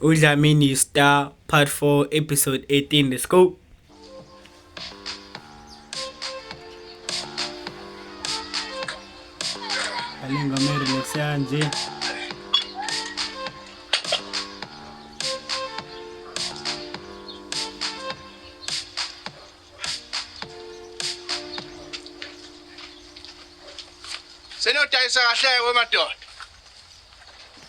Udlamini Star Part 4 Episode 18. Let's go. Alinga relax nje. Senodayisa kahle wemadoda.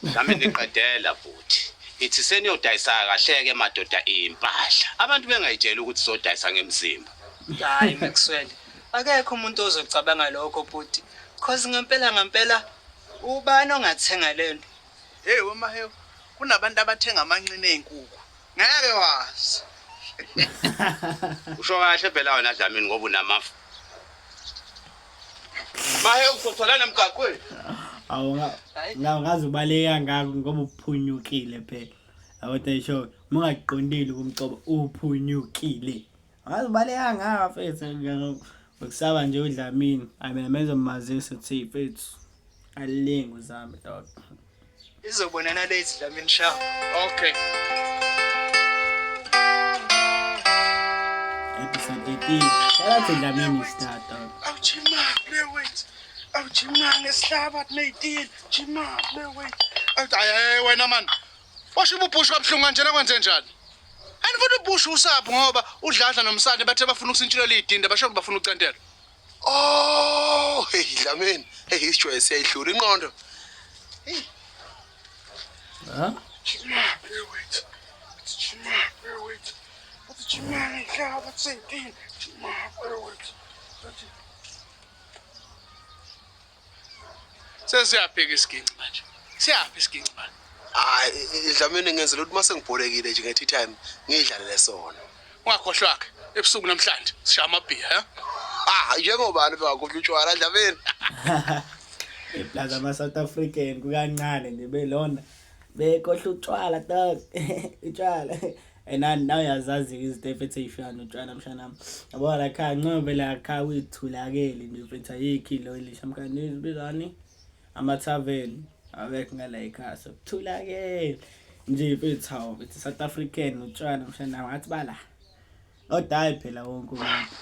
Nami ngiqedela futhi. Ithi seniyodayisa kahle ke madoda impahla. Abantu bengayitshela ukuthi sodayisa ngemzimba. Hayi Maxwell. Akekho umuntu ozocabanga lokho futhi. Cause ngempela ubani ongathenga lento. Hey wemahewu, kunabantu abathenga amanqine ezinkukhu. Ngeke wazi. Usho kahle phela wena Dlamini ngoba unamafu. Mahewu uzothola namgaqweni. Ngazi ubaleka ngako ngoba uphunyukile phela. Awuthi ayisho mungaqondile kumcoba uphunyukile. Ngazi ubaleka ngaka mfethu ukusaba nje uDlamini. Mina mezomazisa uthi mfethu alingo zami dog. Izobonana late Dlamini Shaw. Okay. Episode 18. Shout out to Dlamini Star dog. Awujima play wait. Awujima nesihlaba ku18. Jima play wait. Hayi wena man. Washo ubusho kabuhlungu kanjena kwenze njani? Anifuna ubusho usapho ngoba udladla nomsane bathe bafuna ukusintshela idinde basho bafuna ucentela. Oh, hey Dlamini. Hey isijoyce siyayihlula inqondo. Hey. Huh? Jima play wait. Jima play wait. Jima ngihlaba ku18. Jima play wait. Sesiyabheka isiginci manje. Siyaphi isiginci manje? Hayi Dlamini ngenzela ukuthi mase ngibholekile nje ngethi time ngidlalele sona. Ungakhohlwa ke ebusuku namhlanje sishaya amabhiya, ha? Njengobani bengakhohlwa utshwala Dlamini? Eplaza ama South African kukancane nje belona bekhohla utshwala dog. Utshwala. Now yazazi izinto efethe ifana utshwala mshanami. Yabona la khaya ncobe la khaya uyithulakele nje mfethu ayikilo elisha mkani bizani ama tavern awekho ngala ekhaya sokuthulakele nje mfethu hawo mfethu South African utshwala mshanami ngathi bala odayi phela wonke umuntu.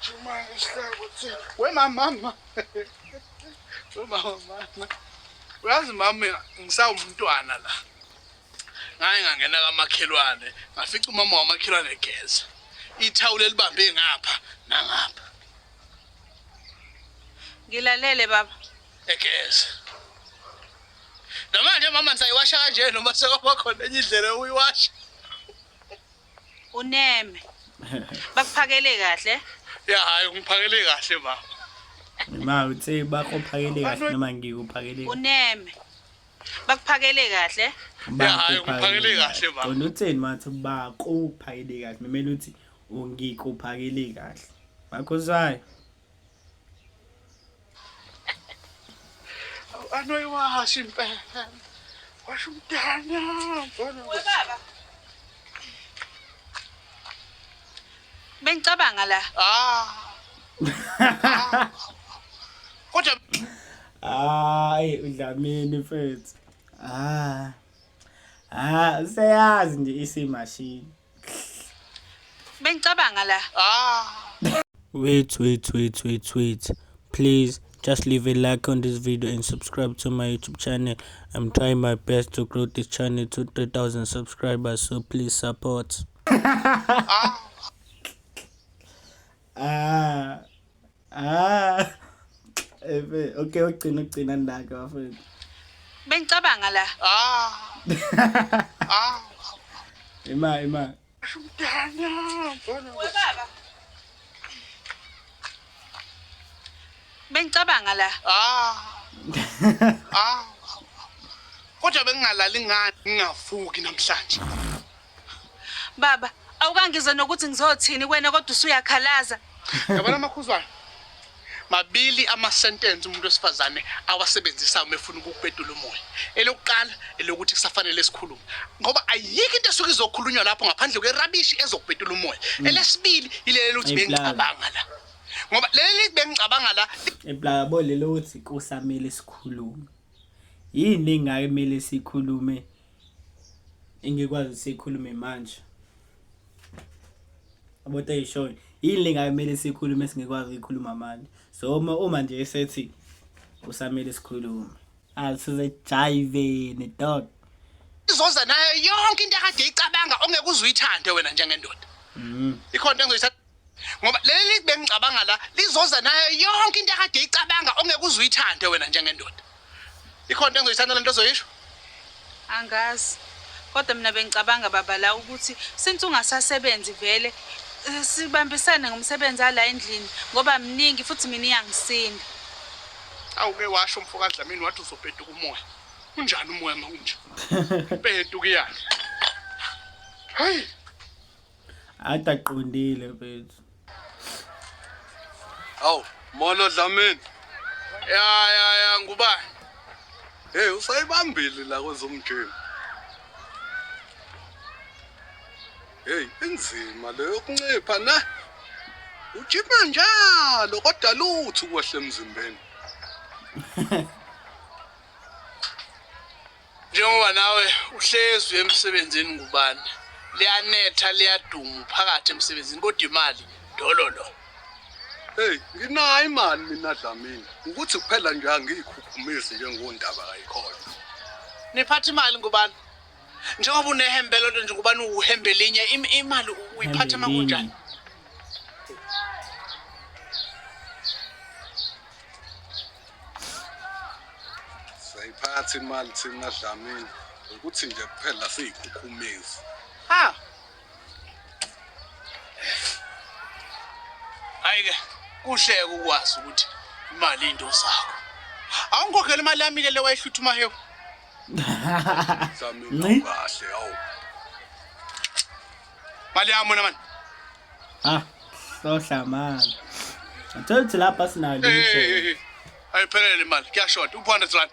Jima isihlaba ku18. We mama. We mama. Uyazi mama ngisawumntwana la. Ngaye ngangena kamakhelwane, ngafica umama wamakhelwane egeza. Ithawule libambe ngapha nangapha. Ngilalele baba. Egeza. Namanje mama ngisayiwasha kanje noma sekaba khona enye indlela uyiwasha. Uneme. Bakuphakele kahle? Ya hayi ungiphakele kahle mama. Ma uthi bakuphakele kahle noma ngikuphakele. Uneme. Bakuphakele kahle? Ya hayi ungiphakele kahle mama. Wena utheni mathi bakuphakele kahle memele uthi ungikuphakele kahle. Bakhozayo. Anoyiwasha impela. Washo umntana. We baba. Bengicabanga la. Kodwa Hayi uDlamini mfethu. Useyazi nje isimashini. Bengicabanga la. Wait. Please just leave a like on this video and subscribe to my YouTube channel. I'm trying my best to grow this channel to 3,000 subscribers, so please support. Okay, ugcina ndaka bafethu. Bengicabanga la. Ima. umntana. We baba. Bengicabanga la. Kodwa bengingalali ngani ngingavuki namhlanje. Baba, awukangize nokuthi ngizothini wena kodwa usuyakhalaza. Yabona amakhuzwana. Mabili ama sentence umuntu wesifazane awasebenzisa uma efuna ukubhedula umoya. Elokuqala elokuthi kusafanele sikhulume. Ngoba ayikho into esuke izokhulunywa lapho ngaphandle kwerabishi ezokubhedula umoya. Elesibili ilelo ukuthi bengicabanga la. Ngoba leli bengicabanga la eblabo lelo uthi kusamele sikhulume yini engake kumele sikhulume engikwazi sikhulume manje abota ishow yini engake kumele sikhulume singekwazi ukukhuluma manje so uma nje esethi usamele sikhulume asize jive ne dog izoza nayo yonke into akade icabanga ongeke uzuyithande wena njengendoda ikhona into engizoyithatha ngoba leli bengicabanga la lizoza nayo yonke into akade icabanga ongeke uzuyithande wena njengendoda ikhona into engizoyithanda lento ozoyisho Angazi. Kodwa mina bengicabanga baba la ukuthi since ungasasebenzi vele sibambisane ngomsebenzi ala endlini ngoba mningi futhi mina iyangisinda. awuke washo umfoka Dlamini wathi uzobheduka umoya unjani umoya manje bheduka iyani hey ataqondile mfethu Awu, molo Dlamini. ya ngubani Hey, usayibambile la kwezomjini. Hey, inzima le yokuncipha na. Ujima njalo kodwa lutho ukwehle emzimbeni. njengoba nawe uhlezwe emsebenzini ngubani liyanetha liyaduma phakathi emsebenzini kodwa imali dololo Hey, nginayo imali mina Dlamini. Ukuthi kuphela nje angikhukhumisi njengondaba kayikhona. niphatha imali ngubani njengoba unehembe lonto nje ngubani uhembe linye imali uyiphatha makunjani Sayiphatha imali thina Dlamini. Ukuthi nje kuphela siyikhukhumisi. ha ayike kuhleke ukwazi ukuthi imali into zakho awungikhokhela imali yami ke le wayihlutha umahewu Dlamini kahle awu. mali yami wena mani sohla man athothi lapha sinalo isho ayiphelele imali kuyashoda u200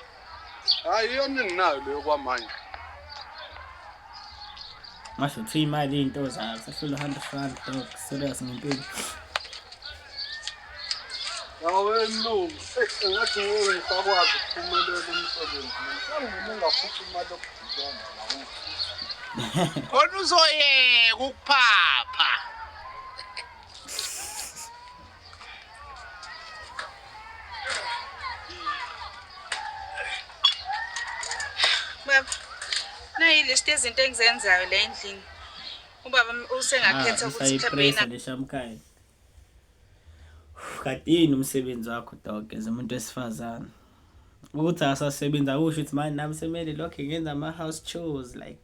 Hayi yona nginayo leyo kwamanje. masho thi imali into zakho sahlula 100 rand dog serious ngempilo Yawe no, engathi wewe ngifakwazi ukuphumelela umsebenzi. Ngifuna ngafuthi imali yokugcina lawo. khona uzoyeka ukuphapha Baba. Nayi list yezinto engizenzayo la endlini. Ubaba usengakhetha ukuthi mhlawumbe usayipressa leshamkhaya kadini umsebenzi wakho dog as umuntu wesifazana ukuthi asasebenza usho ukuthi manje nami semele lokho ngenza ama house chores like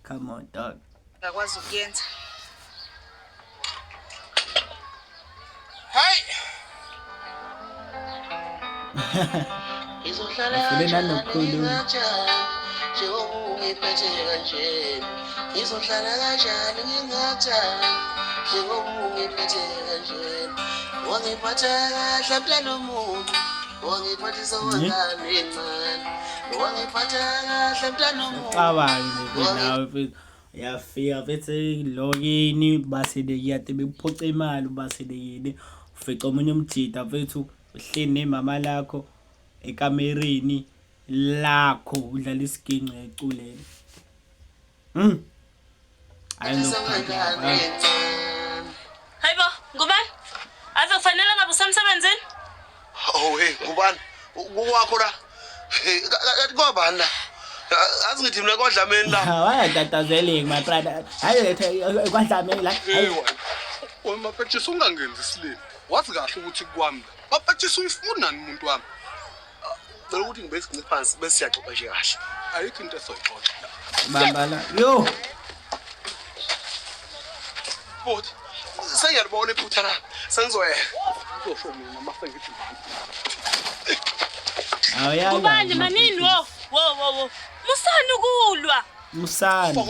come on dog ngakwazi ukuyenza. hayi Ufune nanokukhuluma ngiphethe kanje ngizohlala kanjani ngingathani njengoba ngiphethe kanje wangiphatha kahle mntana omubi wangiphathisa wangane encane wangiphatha kahle mntana omubi cabange nawe mfethu uyafika mfethu lokini baselekiyade bekuphoca imali baselekile ufica omunye umjida mfethu uhleli nemama lakho ekamerini lakho udlala isiginqe eculeni Hayibo, ngubani? Ave kufanele ngabe usemsebenzini? Oh hey, ngubani? Kuwakho la. Kathi kwabani la? Azi ngithi mina kwaDlamini la. wayatatazeli my brother hayi kwaDlamini la Wena mapetshisa ungangenzi isilimo. Wazi kahle ukuthi kwami. Mapetshisa uyifunani umuntu wami? Bela ukuthi ngibe sigcine phansi bese siyaxoxa nje kahle. Ayikho into esoyixoxa la. bambala yo But sengiyalibona iphutha la. Sengizoyeka. Uzosho mina mase ngithi awuyala Ubani manini wo? Wo. Musani ukulwa. musana